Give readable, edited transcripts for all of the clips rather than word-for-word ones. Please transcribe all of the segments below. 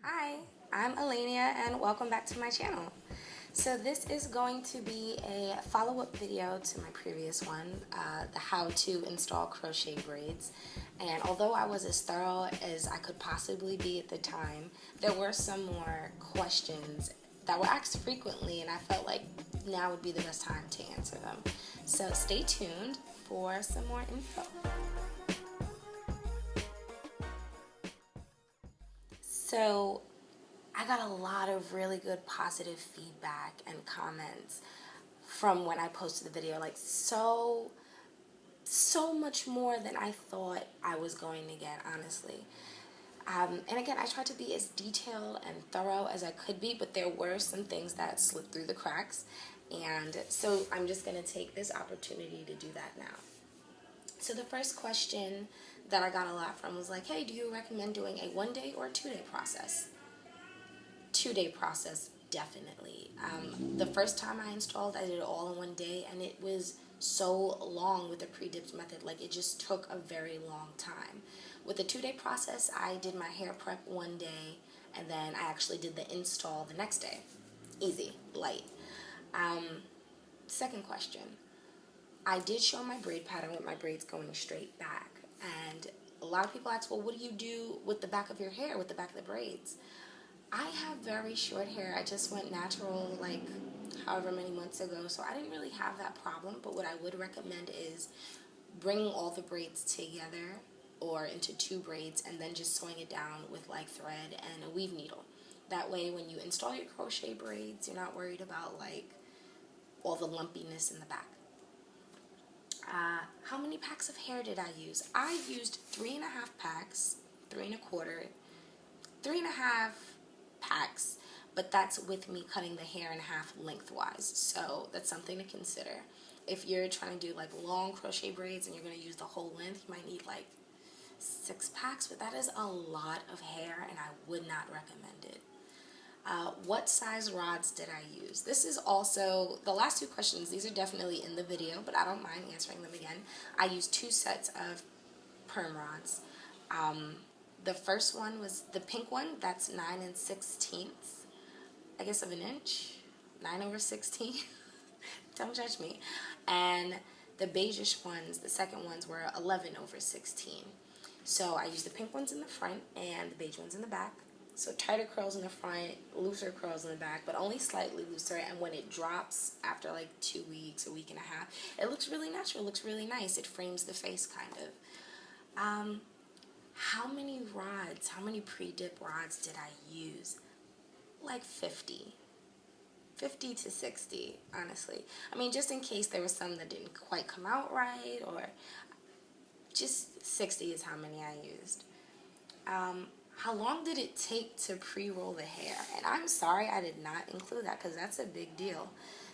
Hi, I'm Alaynia and welcome back to my channel. So this is going to be a follow-up video to my previous one, the how to install crochet braids. And although I was as thorough as I could possibly be at the time, there were some more questions that were asked frequently, and I felt like now would be the best time to answer them. So stay tuned for some more info. So I got a lot of really good positive feedback and comments from when I posted the video, like so much more than I thought I was going to get, honestly. And again, I tried to be as detailed and thorough as I could be, but there were some things that slipped through the cracks, and so I'm just going to take this opportunity to do that now. So the first question that I got a lot from was like, hey, do you recommend doing a 1-day or a 2-day process? 2-day process, definitely. The first time I installed, I did it all in 1 day, and it was so long with the pre-dipped method. Like, it just took a very long time. With the 2-day process, I did my hair prep 1 day, and then I actually did the install the next day. Easy, light. Second question. I did show my braid pattern with my braids going straight back, and a lot of people ask, well, what do you do with the back of your hair, with the back of the braids? I have very short hair. I just went natural like however many months ago, so I didn't really have that problem. But what I would recommend is bringing all the braids together or into 2 braids and then just sewing it down with like thread and a weave needle. That way when you install your crochet braids, you're not worried about like all the lumpiness in the back. How many packs of hair did I use? I used 3.5 packs, 3.25, 3.5 packs, but that's with me cutting the hair in half lengthwise, so that's something to consider. If you're trying to do like long crochet braids and you're going to use the whole length, you might need like 6 packs, but that is a lot of hair and I would not recommend it. What size rods did I use? This is also, the last 2 questions, these are definitely in the video, but I don't mind answering them again. I used 2 sets of perm rods. The first one was the pink one, that's 9 16ths, I guess, of an inch, 9/16. Don't judge me. And the beigeish ones, the second ones, were 11/16. So I used the pink ones in the front and the beige ones in the back. So tighter curls in the front, looser curls in the back, but only slightly looser. And when it drops after like 2 weeks, a week and a half, it looks really natural, it looks really nice. It frames the face kind of. How many rods, how many pre-dip rods did I use? Like 50 to 60, honestly. I mean, just in case there was some that didn't quite come out right, or just 60 is how many I used. How long did it take to pre-roll the hair? And I'm sorry I did not include that because that's a big deal.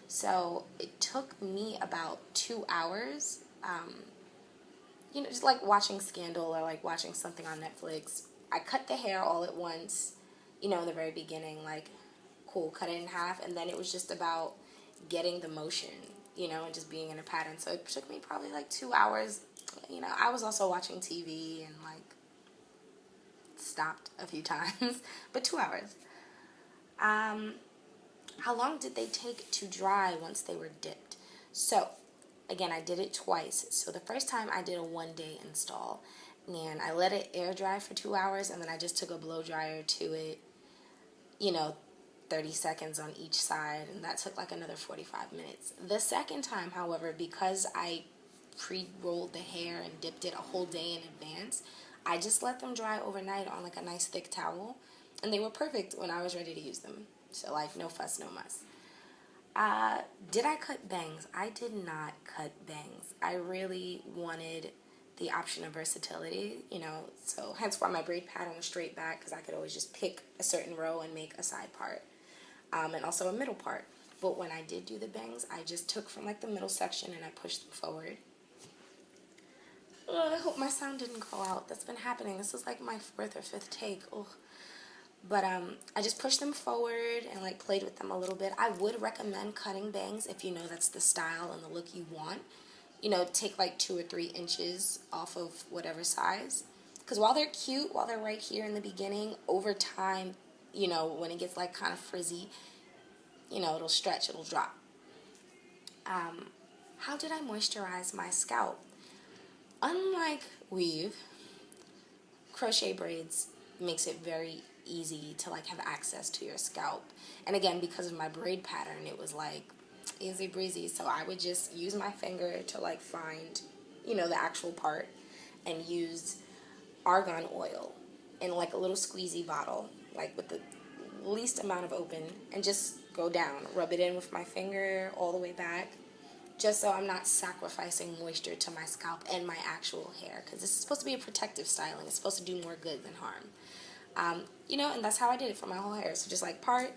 So it took me about 2 hours. You know, just like watching Scandal or like watching something on Netflix. I cut the hair all at once, you know, in the very beginning, like, cool, cut it in half, and then it was just about getting the motion, you know, and just being in a pattern. So it took me probably like 2 hours. You know, I was also watching TV and like stopped a few times, but 2 hours. How long did they take to dry once they were dipped? So again, I did it twice. So the first time I did a 1-day install, and I let it air dry for 2 hours, and then I just took a blow dryer to it, you know, 30 seconds on each side, and that took like another 45 minutes. The second time, however, because I pre-rolled the hair and dipped it a whole day in advance, I just let them dry overnight on like a nice thick towel, and they were perfect when I was ready to use them. So like, no fuss, no muss. Did I cut bangs? I did not cut bangs. I really wanted the option of versatility, you know, so hence why my braid pattern was straight back, because I could always just pick a certain row and make a side part, and also a middle part. But when I did do the bangs, I just took from like the middle section and I pushed them forward. I hope my sound didn't go out. That's been happening. This is like my 4th or 5th take. Ugh. But I just pushed them forward and like played with them a little bit. I would recommend cutting bangs if you know that's the style and the look you want. You know, take like 2 or 3 inches off of whatever size. Because while they're cute, while they're right here in the beginning, over time you know, when it gets like kind of frizzy, you know, it'll stretch, it'll drop. How did I moisturize my scalp? Unlike weave, crochet braids makes it very easy to like have access to your scalp. And again, because of my braid pattern, it was like easy breezy. So I would just use my finger to like find, you know, the actual part, and use argan oil in like a little squeezy bottle, like with the least amount of open, and just go down, rub it in with my finger all the way back, just so I'm not sacrificing moisture to my scalp and my actual hair, because this is supposed to be a protective styling. It's supposed to do more good than harm. You know, and that's how I did it for my whole hair. So just like part,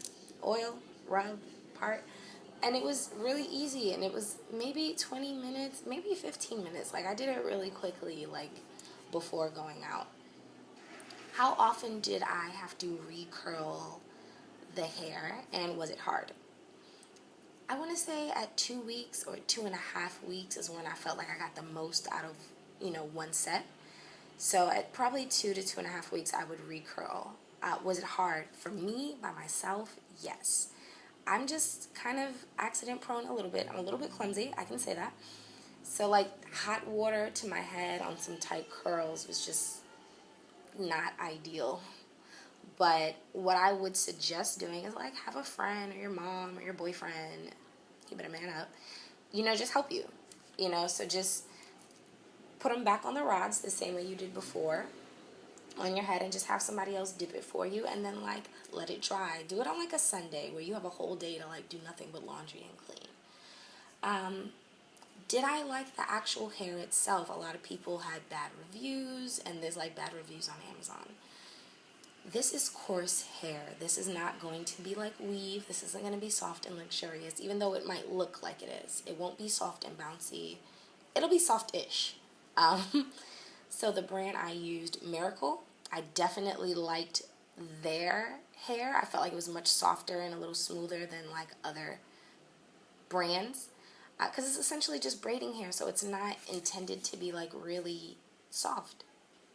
oil, rub, part. And it was really easy, and it was maybe 20 minutes, maybe 15 minutes. Like, I did it really quickly, like, before going out. How often did I have to recurl the hair, and was it hard? I want to say at 2 weeks or 2.5 weeks is when I felt like I got the most out of, you know, one set. So at probably 2 to 2.5 weeks, I would recurl. Was it hard? For me, by myself, yes. I'm just kind of accident prone a little bit. I'm a little bit clumsy, I can say that. So like hot water to my head on some tight curls was just not ideal. But what I would suggest doing is like have a friend or your mom or your boyfriend, you better man up, you know, just help you. You know, so just put them back on the rods the same way you did before on your head, and just have somebody else dip it for you, and then like let it dry. Do it on like a Sunday where you have a whole day to like do nothing but laundry and clean. Did I like the actual hair itself? A lot of people had bad reviews, and there's like bad reviews on Amazon. This is coarse hair. This is not going to be like weave. This isn't going to be soft and luxurious, even though it might look like it is. It won't be soft and bouncy. It'll be soft-ish. So the brand I used, Miracle, I definitely liked their hair. I felt like it was much softer and a little smoother than like other brands, because it's essentially just braiding hair, so it's not intended to be like really soft.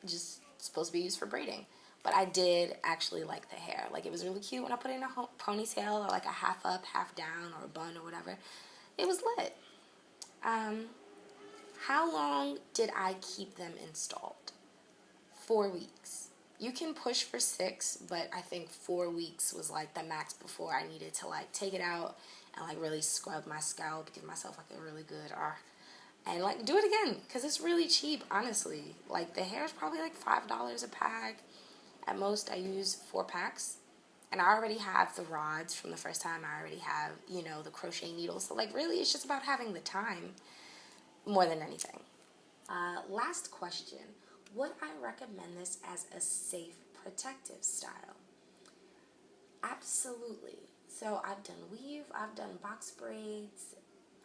Just supposed to be used for braiding. But I did actually like the hair. Like, it was really cute when I put it in a ponytail or like a half up, half down, or a bun or whatever. It was lit. How long did I keep them installed? 4 weeks. You can push for 6, but I think 4 weeks was like the max before I needed to like take it out and like really scrub my scalp, give myself like a really good and like do it again, because it's really cheap, honestly. Like, the hair is probably like $5 a pack. At most, I use 4 packs, and I already have the rods from the first time. I already have, you know, the crochet needles. So like, really, it's just about having the time more than anything. Last question. Would I recommend this as a safe, protective style? Absolutely. So I've done weave, I've done box braids,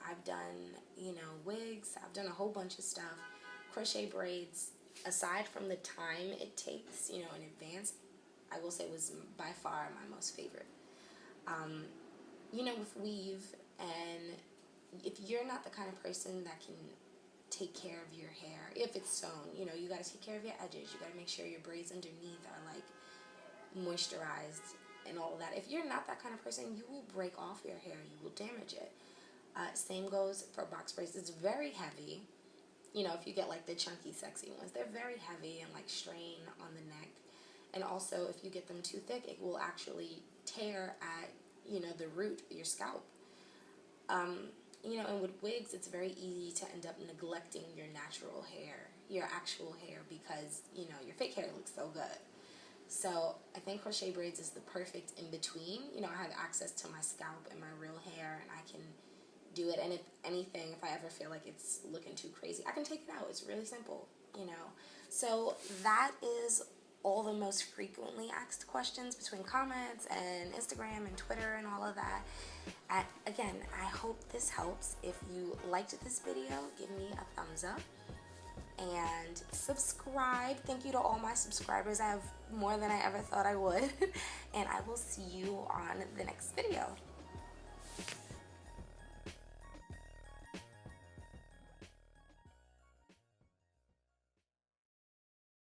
I've done, you know, wigs, I've done a whole bunch of stuff. Crochet braids, aside from the time it takes, you know, in advance, I will say it was by far my most favorite. You know, with weave, and if you're not the kind of person that can take care of your hair, if it's sewn, you know, you got to take care of your edges. You got to make sure your braids underneath are like moisturized and all of that. If you're not that kind of person, you will break off your hair. You will damage it. Same goes for box braids. It's very heavy. You know, if you get like the chunky, sexy ones, they're very heavy and like strain on the neck. And also, if you get them too thick, it will actually tear at, you know, the root of your scalp. You know, and with wigs, it's very easy to end up neglecting your natural hair, your actual hair, because, you know, your fake hair looks so good. So I think crochet braids is the perfect in-between. You know, I have access to my scalp and my real hair, and I can do it. And if anything, if I ever feel like it's looking too crazy, I can take it out. It's really simple, you know. So that is all the most frequently asked questions between comments and Instagram and Twitter and all of that. Again, I hope this helps. If you liked this video, give me a thumbs up and subscribe. Thank you to all my subscribers. I have more than I ever thought I would. And I will see you on the next video.